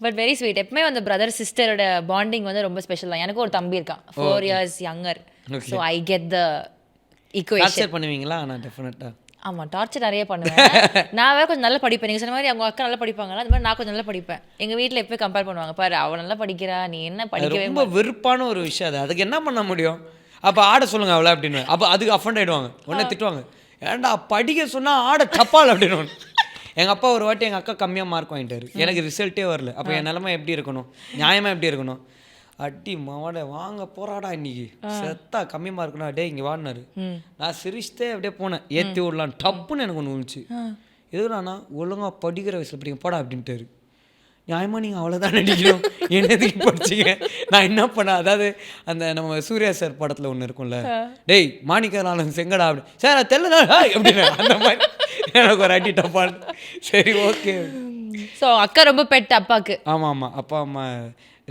But very sweet. எப்பவுமே அந்த brother சிஸ்டரோட bonding வந்து ரொம்ப ஸ்பெஷல் தான். எனக்கு ஒரு தம்பி இருக்கான் 4 years younger. So I get the equation. Torture பண்ணுவீங்களா? நான் டெஃபினட்டா ஆமாம், டார்ச்சர் நிறைய பண்ணுவேன். நான் வேறு கொஞ்சம் நல்லா படிப்பேன். நீங்கள் சொன்ன மாதிரி அவங்க அக்கா நல்லா படிப்பாங்களா, அந்த மாதிரி நான் கொஞ்சம் நல்லா படிப்பேன். எங்கள் வீட்டில் எப்போயும் கம்பேர் பண்ணுவாங்க, பாரு அவள் நல்லா படிக்கிறா, நீ என்ன படிக்கவே. ரொம்ப வெறுப்பான ஒரு விஷயம் அது. அதுக்கு என்ன பண்ண முடியும்? அப்போ ஆட சொல்லுங்க அவளை அப்படின்னு. அப்போ அதுக்கு அஃபண்ட் ஆகிடுவாங்க, உடனே திட்டுவாங்க. ஏன்டா படிக்க சொன்னால் ஆட தப்பால் அப்படின்னு. எங்கள் அப்பா ஒரு வாட்டி எங்கள் அக்கா கம்மியாக மார்க் வாங்கிட்டாரு, எனக்கு ரிசல்ட்டே வரல. அப்போ என் நிலமை எப்படி இருக்கணும், நியாயமாக எப்படி இருக்கணும்? அடி மாவட வாங்க போறாடா இன்னைக்கு செத்தா கம்மி மார்க்குனா டே இங்கே வாடினாரு. நான் சிரிச்சிட்டே அப்படியே போனேன், ஏற்றி விடலாம். டப்புன்னு எனக்கு ஒன்று விழுந்துச்சு. எதுனாண்ணா ஒழுங்காக படிக்கிற வயசில் படிங்க போடா அப்படின்ட்டாரு. நியாயமாக நீங்கள் அவ்வளோதான் நடிக்கணும், என்னதுக்கு படிச்சிங்க, நான் என்ன பண்ணேன்? அதாவது அந்த நம்ம சூர்யா சார் படத்தில் ஒன்று இருக்கும்ல, டேய் மாணிக்கநாதன் செங்கடா அப்படி சார் அது தெரியலடா அப்படின்னு, அந்த மாதிரி எனக்கு ஒரு அடி டப்பான். சரி ஓகே. ஸோ அக்கா ரொம்ப பெட் அப்பாவுக்கு. ஆமாம் ஆமாம், அப்பா அம்மா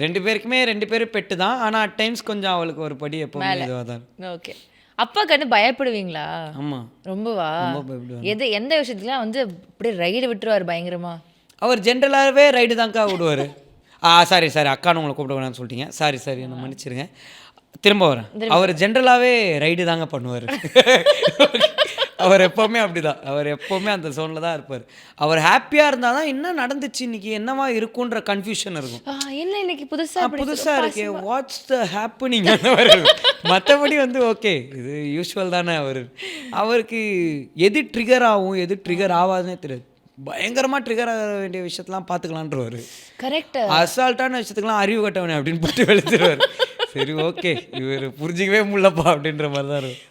2 பேருக்குமே 2 பேரும் பெட்டு தான். ஆனால் அட் டைம்ஸ் கொஞ்சம் அவளுக்கு ஒரு படி எப்போவுமே இதுவாக தான். ஓகே. அப்பா கண்டு பயப்படுவீங்களா? ஆமாம், ரொம்பவா? ரொம்ப பயப்படுவாங்க. எந்த விஷயத்துலாம் வந்து அப்படியே ரைடு விட்டுருவார் பயங்கரமா? அவர் ஜென்ரலாகவே ரைடு தான்க்கா விடுவார். சாரி அக்கான்னு உங்களை கூப்பிட வேணாம்னு சொல்லிட்டீங்க, சாரி என்ன மன்னிச்சிருங்க. திரும்ப வரேன். அவர் ஜென்ரலாகவே ரைடு தாங்க பண்ணுவார். அவர் எப்போவுமே அப்படிதான், அவர் எப்போவுமே அந்த ஜோனில் தான் இருப்பார். அவர் ஹாப்பியாக இருந்தால் தான் என்ன நடந்துச்சு இன்னைக்கு, என்னவா இருக்குன்ற கன்ஃபியூஷன் இருக்கும். என்ன இன்னைக்கு புதுசாக இருக்கு, வாட்ஸ் த ஹேப்பனிங் அந்த மாதிரி இருக்கும். மற்றபடி வந்து ஓகே இது யூஸ்வல் தானே. அவருக்கு எது ட்ரிகர் ஆகும் எது ட்ரிகர் ஆகாதுன்னே தெரியாது. பயங்கரமாக ட்ரிகர் ஆக வேண்டிய விஷயத்தெல்லாம் பார்த்துக்கலான்றவர். கரெக்ட். அசால்ட்டான விஷயத்துக்கெல்லாம் அறிவு கட்டவனே அப்படின்னு போட்டு வெளுத்துருவார். சரி ஓகே இவர் புரிஞ்சிக்கவே முடியலப்பா அப்படின்ற மாதிரி தான் இருக்கும்.